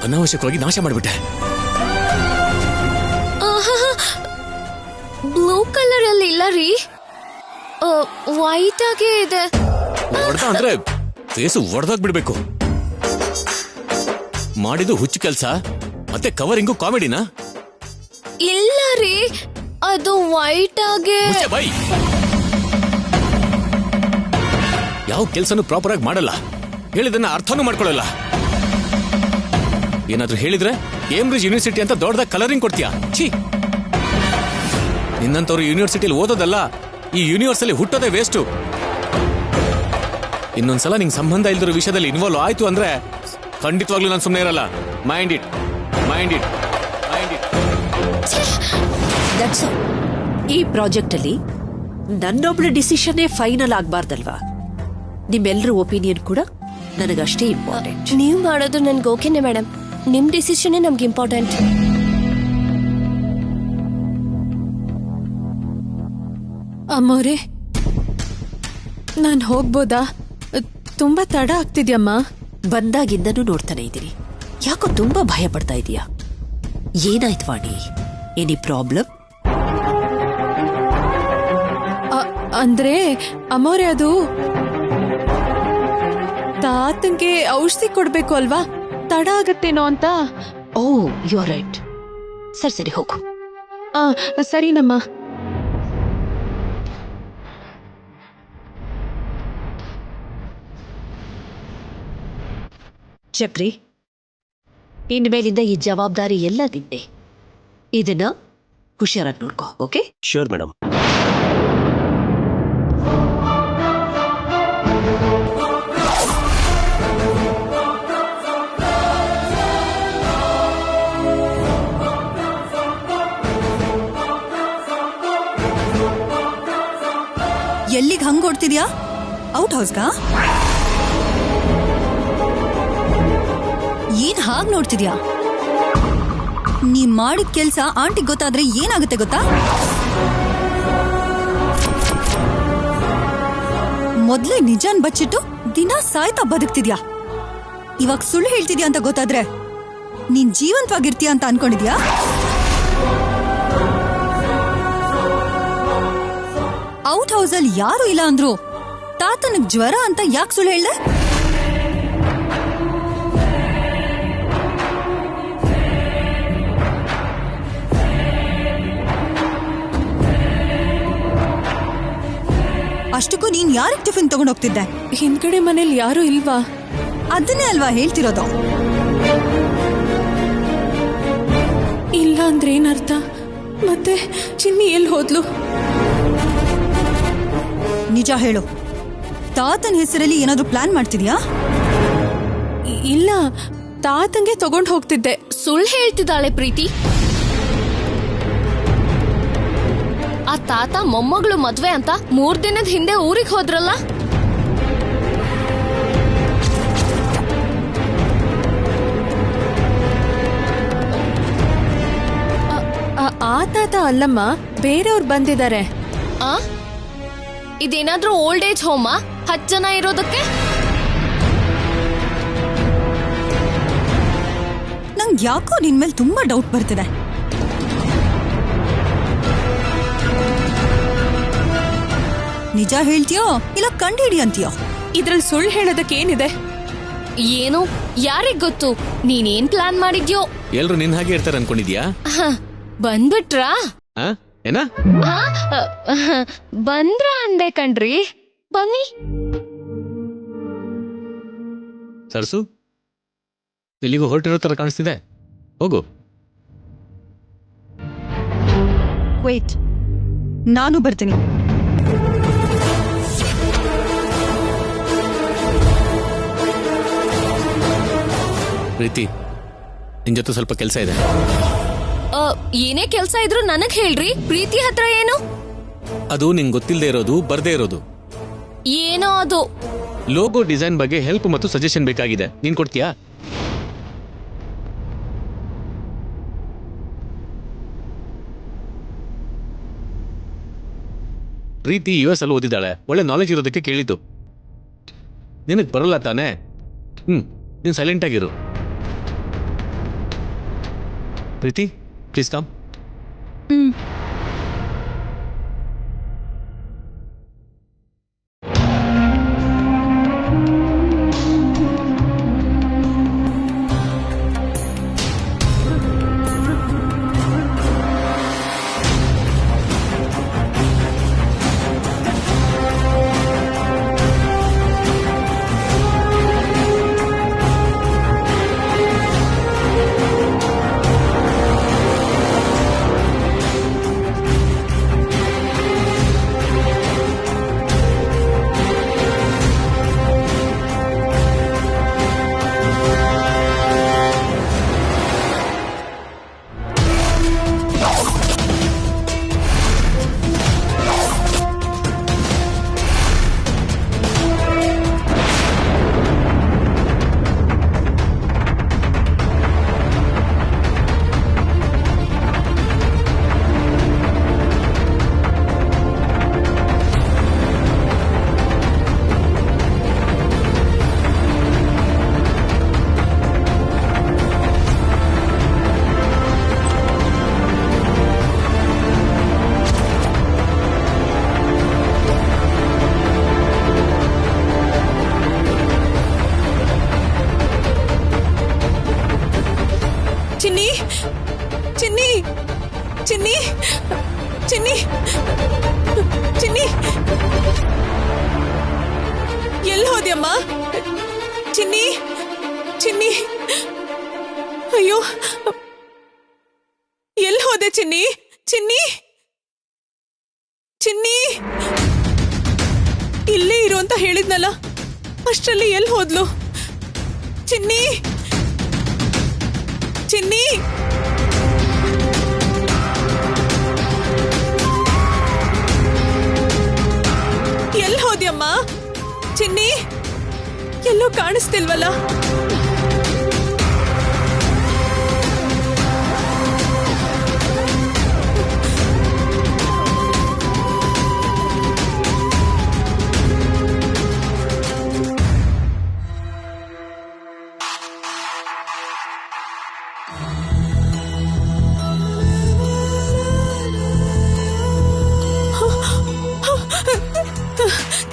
ಅನಾವಶ್ಯಕವಾಗಿ ನಾಶ ಮಾಡಿಬಿಟ್ಟೆ. ಬ್ಲೂ ಕಲರ್ ಅಲ್ಲಿ ಇಲ್ಲ ರೀ, ವೈಟ್ ಆಗೇ ಇದೆ. ಹೊಡೆದ ಅಂದ್ರೆ ಫೇಸು ಹೊಡೆದಾಗ ಬಿಡ್ಬೇಕು. ಮಾಡಿದ್ದು ಹುಚ್ಚು ಕೆಲಸ, ಮತ್ತೆ ಕವರಿಂಗು ಕಾಮಿಡಿನಾ? ಇಲ್ಲ ರೀ, ಅದು ವೈಟ್ ಆಗೇ. ಯಾವ ಕೆಲಸನೂ ಪ್ರಾಪರ್ ಆಗಿ ಮಾಡಲ್ಲ, ಹೇಳಿದನ್ನ ಅರ್ಥನೂ ಮಾಡ್ಕೊಳ್ಳಲ್ಲ. ಏನಾದ್ರೂ ಹೇಳಿದ್ರೆ ಕೇಂಬ್ರಿಡ್ಜ್ ಯೂನಿವರ್ಸಿಟಿ ಅಂತ ದೊಡ್ಡದಾಗ ಕಲರಿಂಗ್ ಕೊಡ್ತೀಯಾ? ಛೀ, ನಿನ್ನಂತವ್ರು ಯೂನಿವರ್ಸಿಟಿಲಿ ಓದೋದಲ್ಲ, ಈ ಯೂನಿವರ್ಸ್ ಅಲ್ಲಿ ಹುಟ್ಟೋದೇ ವೇಸ್ಟು. ಇನ್ನೊಂದ್ಸಲ ನಿಂಗೆ ಸಂಬಂಧ ಇಲ್ದಿರೋ ವಿಷಯದಲ್ಲಿ ಇನ್ವಾಲ್ವ್ ಆಯ್ತು ಅಂದ್ರೆ ಖಂಡಿತವಾಗ್ಲೂ ನಾನು ಸುಮ್ಮನೆ ಇರಲ್ಲ. Mind it, mind it, mind it. That's all. ಈ ಪ್ರಾಜೆಕ್ಟ್ ಅಲ್ಲಿ ನನ್ನೊಬ್ಳ ಡಿಸಿಷನ್ನೇ ಫೈನಲ್ ಆಗ್ಬಾರ್ದಲ್ವಾ? ನಿಮ್ಮೆಲ್ಲರ ಒಪಿನಿಯನ್ ಕೂಡ ನನಗಷ್ಟೇ ಇಂಪಾರ್ಟೆಂಟ್. ನೀವು ಮಾಡೋದು ನನ್ಗೆ ಓಕೆನೆ ಮೇಡಮ್, ನಿಮ್ ಡಿಸಿಷನ್ ನಮ್ಗೆ ಇಂಪಾರ್ಟೆಂಟ್. ಅಮ್ಮೋರೆ, ನಾನು ಹೋಗ್ಬೋದಾ? ತುಂಬಾ ತಡ ಆಗ್ತಿದ್ಯಮ್ಮ. ಬಂದಾಗಿಂದನೂ ನೋಡ್ತಾನೆ ಇದ್ದೀನಿ, ಯಾಕೋ ತುಂಬಾ ಭಯ ಪಡ್ತಾ ಇದೀಯಾ? ಏನಾಯ್ತು ವಾಣಿ? Any problem? ಅಂದ್ರೆ ಅಮ್ಮೋರೆ, ಅದು ತಾತಂಗೆ ಔಷಧಿ ಕೊಡ್ಬೇಕು ಅಲ್ವಾ, ತಡ ಆಗತ್ತೇನೋ ಅಂತ. ಓ, ಯು ಆರ್ ರೈಟ್. ಸರಿ ಸರಿ, ಹೋಗು. ಸರಿನಮ್ಮ. ಚಕ್ರಿ, ಇನ್ಮೇಲಿಂದ ಈ ಜವಾಬ್ದಾರಿ ಎಲ್ಲ ನಿಂದೆ. ಇದನ್ನ ಹುಷಾರಾಗಿ ನೋಡ್ಕೋ. ಓಕೆ? Sure madam. ಎಲ್ಲಿಗೆ ಹಂಗ್ ಹೊಡ್ತಿದ್ಯಾ? ಔಟ್ ಹೌಸ್ಗಾ? ಏನ್ ಹಾಗ್ ನೋಡ್ತಿದ್ಯಾ? ನೀ ಮಾಡಿದ ಕೆಲ್ಸ ಆಂಟಿಗ್ ಗೊತ್ತಾದ್ರೆ ಏನಾಗುತ್ತೆ ಗೊತ್ತಾ? ಮೊದ್ಲೇ ನಿಜಾನ್ ಬಚ್ಚಿಟ್ಟು ದಿನ ಸಾಯ್ತಾ ಬದುಕ್ತಿದ್ಯಾ. ಇವಾಗ ಸುಳ್ಳು ಹೇಳ್ತಿದ್ಯಾ ಅಂತ ಗೊತ್ತಾದ್ರೆ ನೀನ್ ಜೀವಂತವಾಗಿರ್ತೀಯ ಅಂತ ಅನ್ಕೊಂಡಿದ್ಯಾ? ಔಟ್ ಹೌಸಲ್ಲಿ ಯಾರು ಇಲ್ಲ ಅಂದ್ರು ತಾತನಿಗ್ ಜ್ವರ ಅಂತ ಯಾಕೆ ಸುಳ್ಳು ಹೇಳ್ದೆ? ಅಷ್ಟಕ್ಕೂ ನೀನ್ ಯಾರಿಗೆ ಟಿಫಿನ್ ತಗೊಂಡೋಗ್ತಿದ್ದೆ? ಹಿಂದ್ಗಡೆ ಮನೇಲಿ ಯಾರು ಇಲ್ವಾ? ಅದನ್ನೇ ಅಲ್ವಾ ಹೇಳ್ತಿರೋದು. ಇಲ್ಲ ಅಂದ್ರೆ ಏನರ್ಥ? ಮತ್ತೆ ಚಿನ್ನಿ ಎಲ್ಲಿ ಹೋದ್ಲು? ನಿಜ ಹೇಳು, ತಾತನ ಹೆಸರಲ್ಲಿ ಏನಾದ್ರೂ ಪ್ಲಾನ್ ಮಾಡ್ತಿದ್ಯಾ? ಇಲ್ಲ, ತಾತಂಗೆ ತಗೊಂಡ್ ಹೋಗ್ತಿದ್ದೆ. ಸುಳ್ಳು ಹೇಳ್ತಿದ್ದಾಳೆ ಪ್ರೀತಿ. ಆ ತಾತ ಮೊಮ್ಮಗಳು ಮದ್ವೆ ಅಂತ 3 ದಿನದ ಹಿಂದೆ ಊರಿಗೆ ಹೋದ್ರಲ್ಲ. ಆ ತಾತ ಅಲ್ಲಮ್ಮ, ಬೇರೆಯವ್ರು ಬಂದಿದ್ದಾರೆ. ಆ ಇದೇನಾದ್ರೂ ಓಲ್ಡ್ ಏಜ್ ಹೋಮಾ 10 ಜನ ಇರೋದಕ್ಕೆ? ನಂಗೆ ಯಾಕೋ ನಿನ್ ಮೇಲೆ ತುಂಬಾ ಡೌಟ್ ಬರ್ತಿದೆ. ನಿಜ ಹೇಳ್ತೀಯೋ ಇಲ್ಲ ಕಂಡಿಡಿ ಅಂತೀಯೋ? ಇದ್ರಲ್ಲಿ ಸುಳ್ಳು ಹೇಳೋದಕ್ಕೆ ಏನಿದೆ? ಏನು ಯಾರಿಗ್ ಗೊತ್ತು ನೀನೇನ್ ಪ್ಲಾನ್ ಮಾಡಿದ್ಯೋ? ಎಲ್ರು ನಿನ್ ಹಾಗೆ ಇರ್ತಾರೆ ಅನ್ಕೊಂಡಿದ್ಯಾ? ಬಂದ್ಬಿಟ್ರಾ? ಏನ ಬಂದ್ರ ಅಂದೆ ಕಣ್ರಿ. ಬನ್ನಿ. ಸರ್ಸು, ಇಲ್ಲಿಗೂ ಹೊರಟಿರೋ ತರ ಕಾಣಿಸ್ತಿದೆ. ಹೋಗು. ವೇಟ್, ನಾನು ಬರ್ತೀನಿ. ಪ್ರೀತಿ, ನಿನ್ ಜೊತೆ ಸ್ವಲ್ಪ ಕೆಲಸ ಇದೆ. ಏನೇ ಕೆಲ್ಸ ಇದ್ರು ನನಗ್ ಹೇಳ್ರಿ. ಪ್ರೀತಿ ಹತ್ರ ಏನು? ಅದು ನಿಂಗೆ ಗೊತ್ತಿಲ್ಲದೆ ಇರೋದು, ಬರ್ದೇ ಇರೋದು. ಏನೋ ಅದು. ಲೋಗೋ ಡಿಸೈನ್ ಬಗ್ಗೆ ಹೆಲ್ಪ್ ಮತ್ತು ಸಜೆಷನ್ ಬೇಕಾಗಿದೆ. ನೀನ್ ಕೊಡ್ತೀಯಾ? ಪ್ರೀತಿ US ಅಲ್ಲಿ ಓದಿದ್ದಾಳೆ. ಒಳ್ಳೆ ನಾಲೆಜ್ ಇರೋದಕ್ಕೆ ಕೇಳಿದ್ದು. ನಿನಗೆ ಬರಲ್ಲ ತಾನೇ? ನೀನು ಸೈಲೆಂಟ್ ಆಗಿರು. Preethi, please come. ಚಿನ್ನಿ, ಚಿನ್ನಿ, ಚಿನ್ನಿ, ಚಿನ್ನಿ, ಚಿನ್ನಿ, ಎಲ್ಲಿ ಹೋದ್ಯಮ್ಮ? ಚಿನ್ನಿ, ಚಿನ್ನಿ, ಅಯ್ಯೋ, ಎಲ್ಲಿ ಹೋದೆ ಚಿನ್ನಿ? ಚಿನ್ನಿ, ಚಿನ್ನಿ, ಇಲ್ಲೇ ಇರು ಅಂತ ಹೇಳಿದ್ನಲ್ಲ, ಅಷ್ಟರಲ್ಲಿ ಎಲ್ಲಿ ಹೋದ್ಲು? ಚಿನ್ನಿ, ಚಿನ್ನಿ, ಎಲ್ಲಿ ಹೋದ್ಯಮ್ಮ? ಚಿನ್ನಿ, ಎಲ್ಲೋ ಕಾಣಿಸ್ತಿಲ್ವಲ್ಲ?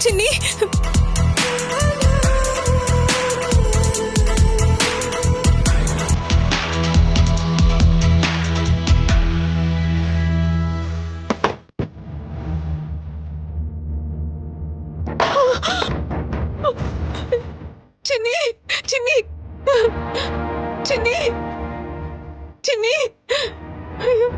ಚಿನ್ನಿ ಚಿನ್ನಿ ಚಿನ್ನಿ ಚಿನ್ನಿ ಚಿನ್ನಿ ಅಯ್ಯೋ.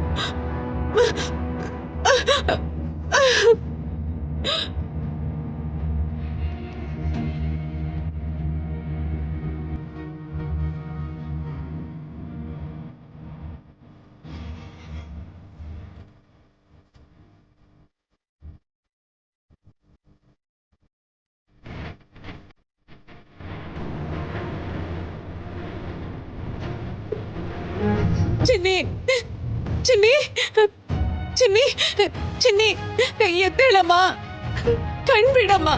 ಚಿನ್ನಿ ಚಿನ್ನಿ ಚಿನ್ನಿ ಚಿನ್ನಿ ಎದ್ದೇಳಮ್ಮ ಕಣ್ಬಿಡಮ್ಮ.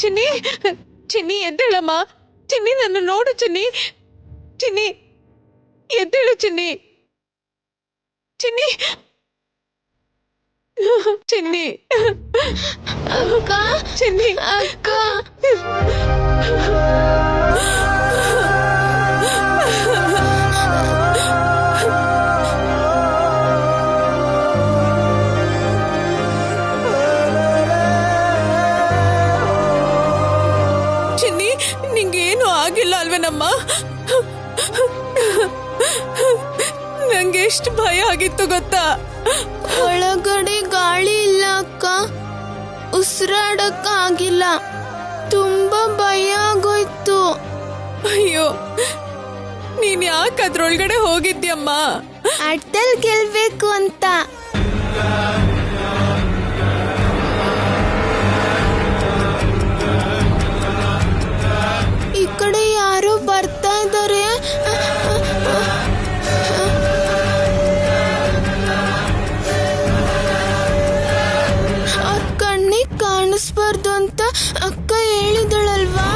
ಚಿನ್ನಿ ಚಿನ್ನಿ ಎದ್ದೇಳಮ್ಮ. ಚಿನ್ನಿ ನನ್ನ ನೋಡು ಚಿನ್ನಿ. ಚಿನ್ನಿ ಎದ್ದೇಳು ಚಿನ್ನಿ. ಚಿನ್ನಿ ಚಿನ್ನಿ ಅಕ್ಕ ಚಿನ್ನಿ ಅಕ್ಕ ಚಿನ್ನಿ ನಿಂಗೇನು ಆಗಿಲ್ಲ ಅಲ್ವೇನಮ್ಮ? ನಂಗೆ ಎಷ್ಟು ಭಯ ಆಗಿತ್ತು ಗೊತ್ತಾ? ಒಳಗಡೆ ಗಾಳಿ ಇಲ್ಲ ಅಕ್ಕ, ಉಸಿರಾಡಕ್ಕ ಆಗಿಲ್ಲ, ತುಂಬಾ ಭಯ ಆಗೋಯ್ತು. ಅಯ್ಯೋ ನೀನ್ ಯಾಕೆ ಅದ್ರೊಳಗಡೆ ಹೋಗಿದ್ಯಮ್ಮ? ಆಟದಲ್ಲಿ ಗೆಲ್ಬೇಕು ಅಂತ. ಈ ಕಡೆ ಯಾರೋ ಬರ್ತಾ ಇದ್ದಾರೆ. ಅವ್ರ ಕಣ್ಣಿಗೆ ಕಾಣಿಸ್ಬಾರ್ದು ಅಂತ ಅಕ್ಕ ಹೇಳಿದಳಲ್ವಾ?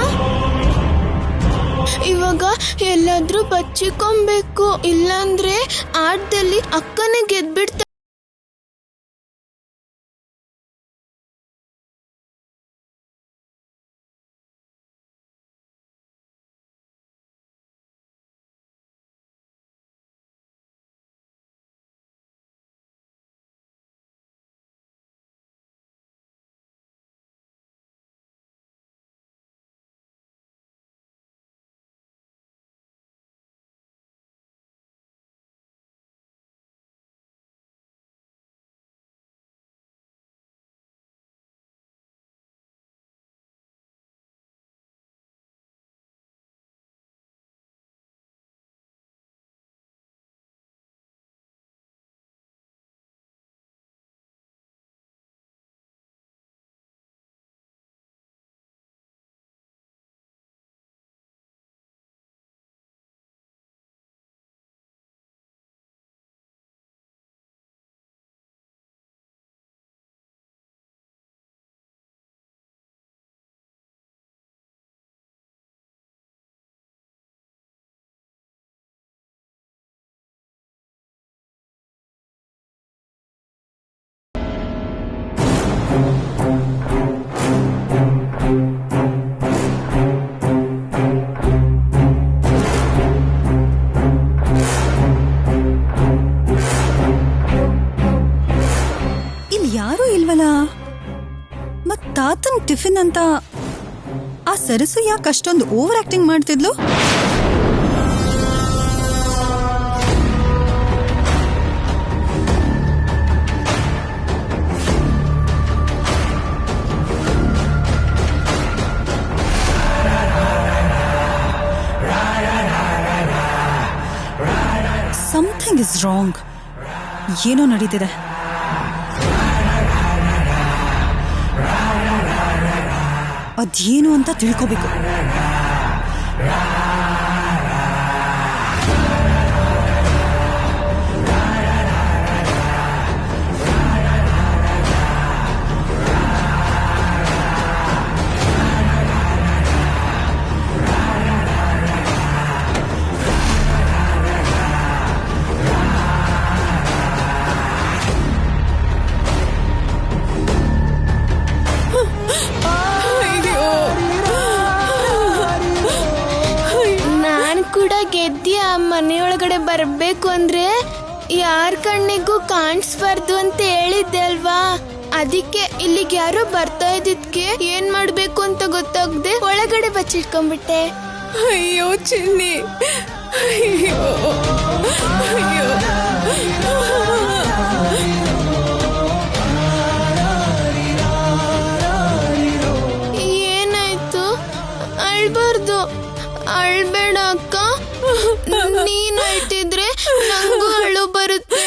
ಇವಾಗ ಎಲ್ಲಾದ್ರೂ ಬಚ್ಚಿಕೊಬೇಕು, ಇಲ್ಲಾಂದ್ರೆ ಆಟದಲ್ಲಿ ಅಕ್ಕನೇ ಗೆದ್ಬಿಡ್ತಾರೆ. ಮತ್ ತಾತನ್ ಟಿಫಿನ್ ಅಂತ ಆ ಸರಸು ಯಾಕೆ ಅಷ್ಟೊಂದು ಓವರ್ ಆಕ್ಟಿಂಗ್ ಮಾಡ್ತಿದ್ಲು? Something is wrong. ಏನೋ ನಡೀತಿದೆ. ಅದೇನು ಅಂತ ತಿಳ್ಕೋಬೇಕು. ಗೆದ್ದಿ ಆ ಮನೆಯೊಳಗಡೆ ಬರ್ಬೇಕು ಅಂದ್ರೆ ಯಾರ ಕಣ್ಣಿಗೂ ಕಾಣಿಸ್ಬಾರ್ದು ಅಂತ ಹೇಳಿದ್ದೆ ಅಲ್ವಾ. ಅದಕ್ಕೆ ಇಲ್ಲಿಗೆ ಯಾರೋ ಬರ್ತಾ ಇದ್ದಿದ್ಕೆ ಏನ್ ಮಾಡ್ಬೇಕು ಅಂತ ಗೊತ್ತಾಗದೆ ಒಳಗಡೆ ಬಚ್ಚಿಟ್ಕೊಂಡ್ಬಿಟ್ಟೆ. ಅಯ್ಯೋ ಚಿನ್ನಿ, ಅಯ್ಯೋ ಅಯ್ಯೋ. ಏನಾಯ್ತು? ಅಳ್ಬಾರ್ದು. ಅಳ್ಬೇಡ ಅಕ್ಕ. ನೀನ್ ಅಳ್ತಿದ್ರೆ ನಂಗೂ ಅಳು ಬರುತ್ತೆ.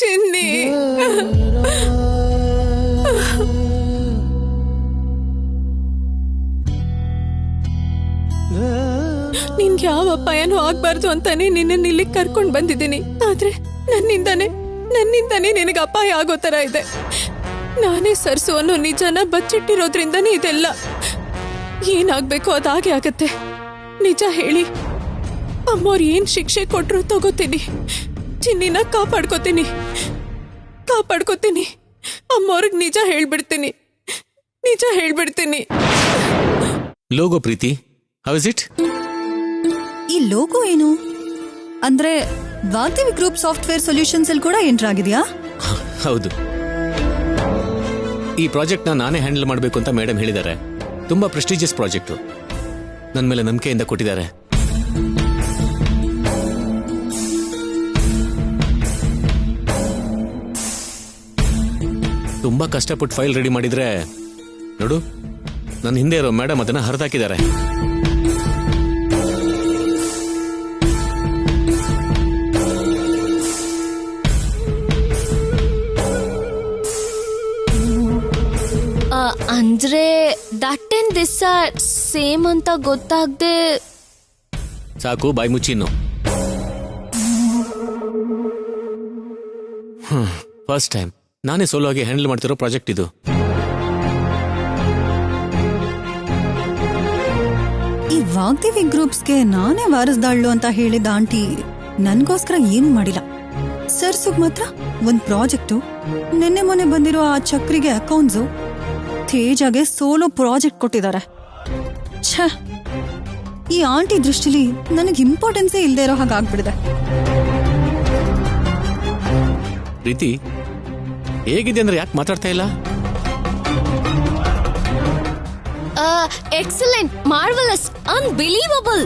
ಚಿನ್ನಿ, ನಿನ್ಗೆ ಯಾವ ಅಪಾಯನೂ ಆಗ್ಬಾರ್ದು ಅಂತಾನೆ ನಿನ್ನ ಇಲ್ಲಿಗೆ ಕರ್ಕೊಂಡ್ ಬಂದಿದ್ದೀನಿ. ಆದ್ರೆ ನನ್ನಿಂದಾನೇ ನಿನಗೆ ಅಪಾಯ ಆಗೋ ತರ ಇದೆ. ನಾನೇ ಸರ್ಸು ಅನ್ನೋ ನಿಜನ ಬಚ್ಚಿಟ್ಟಿರೋದ್ರಿಂದನೇ ಇದೆಲ್ಲ. ಏನಾಗ್ಬೇಕು ಅದಾಗೆ ಆಗತ್ತೆ. ನಿಜ ಹೇಳಿ, ಅಮ್ಮೋರ್ ಏನ್ ಶಿಕ್ಷೆ ಕೊಟ್ರು ತಗೋತೀನಿ. ಚಿನ್ನಿನ ಕಾಪಾಡ್ಕೋತೀನಿ. ಅಮ್ಮೋರ್ಗ್ ನಿಜ ಹೇಳ್ಬಿಡ್ತೀನಿ. Logo Preethi, how is it? ಈ ಲೋಗೋ ಏನು ಅಂದ್ರೆ ವಾಗ್ದೇವಿ ಗ್ರೂಪ್ ಸಾಫ್ಟ್ವೇರ್ ಸೊಲ್ಯೂಷನ್ಸ್ ಅಲ್ಲಿ ಕೂಡ ಎಂಟರ್ ಆಗಿದ್ಯಾ? ಹೌದು. ಈ ಪ್ರಾಜೆಕ್ಟ್ ನಾನೇ ಹ್ಯಾಂಡಲ್ ಮಾಡಬೇಕು ಅಂತ ಮೇಡಮ್ ಹೇಳಿದ್ದಾರೆ. ತುಂಬಾ ಪ್ರೆಸ್ಟೀಜಿಯಸ್ ಪ್ರಾಜೆಕ್ಟ್. ನನ್ನ ಮೇಲೆ ನಂಬಿಕೆಯಿಂದ ಕೊಟ್ಟಿದ್ದಾರೆ. ತುಂಬಾ ಕಷ್ಟಪಟ್ಟು ಫೈಲ್ ರೆಡಿ ಮಾಡಿದ್ರೆ ನೋಡು, ನನ್ನ ಹಿಂದೆ ಇರೋ ಮೇಡಮ್ ಅದನ್ನ ಹರಿದಾಕಿದ್ದಾರೆ. ಅಂದ್ರೆ that and this are same ಅಂತ ಗೊತ್ತಾಗ್ದೆ. ಸಾಕು, ಬಾಯಿ ಮುಚ್ಚಿ ಇನ್ನು. ಫಸ್ಟ್ ಟೈಮ್ ನಾನೇ ಸೋಲೋ ಆಗಿ ಹ್ಯಾಂಡಲ್ ಮಾಡ್ತಿರೋ ಪ್ರಾಜೆಕ್ಟ್ ಇದು. ಈ ವಾಗ್ದೇವಿ ಗ್ರೂಪ್ಸ್ಗೆ ನಾನೇ ವಾರಸ್ದಾಳು ಅಂತ ಹೇಳಿದ ಆಂಟಿ ನನ್ಗೋಸ್ಕರ ಏನು ಮಾಡಿಲ್ಲ. ಸರ್ಸುಗ್ ಮಾತ್ರ ಒಂದ್ ಪ್ರಾಜೆಕ್ಟು, ನಿನ್ನೆ ಮೊನ್ನೆ ಬಂದಿರೋ ಆ ಚಕ್ರಿಗೆ ಅಕೌಂಟ್ಸು, ತೇಜಾಗೆ ಸೋಲೋ ಪ್ರಾಜೆಕ್ಟ್ ಕೊಟ್ಟಿದ್ದಾರೆ. ಛ, ಈ ಆಂಟಿ ದೃಷ್ಟಿಲಿ ನನಗೆ ಇಂಪಾರ್ಟೆನ್ಸೇ ಇಲ್ಲದೆ ಇರೋ ಹಾಗಾಗ್ಬಿಡಿದೆ. ಪ್ರೀತಿ ಹೇಗಿದೆ ಅಂದ್ರೆ ಯಾಕೆ ಮಾತಾಡ್ತಾ ಇಲ್ಲ? Excellent, marvellous, unbelievable.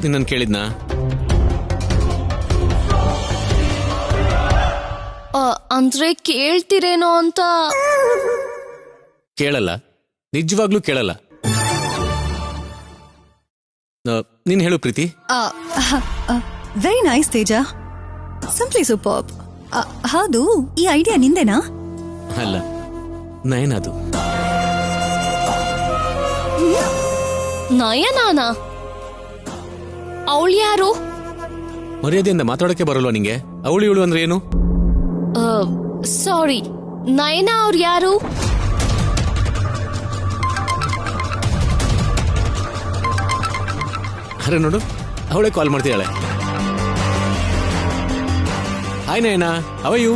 ನಿನ್ನ ಕೇಳಿದ್ನಾ? ಅಂದ್ರೆ ಕೇಳ್ತಿರೇನೋ ಅಂತ. ಕೇಳಲ್ಲ, ನಿಜವಾಗ್ಲೂ ಕೇಳಲ್ಲ. ನೀನ್ ಹೇಳು ಪ್ರೀತಿ. ವೆರಿ ನೈಸ್ ತೇಜ, ಸಿಂಪ್ಲಿ ಸೂಪರ್ಬ್. ಹೌದು, ಈ ಐಡಿಯಾ ನಿಂದೇನಾ? ಅಲ್ಲ, ನಯನದು. ನಯನಾನ? ಅವಳು ಯಾರು? ಮರ್ಯಾದೆಯಿಂದ ಮಾತಾಡಕ್ಕೆ ಬರಲ್ವಾ ನಿಂಗೆ? ಅವಳು ಇವಳು ಅಂದ್ರೆ ಏನು? ಸಾರಿ, ನಯನಾ ಅವ್ರು ಯಾರು? ಅರೆ ನೋಡು, ಅವಳೇ ಕಾಲ್ ಮಾಡ್ತಿದ್ದಾಳೆ. Hi Nayana, how are you?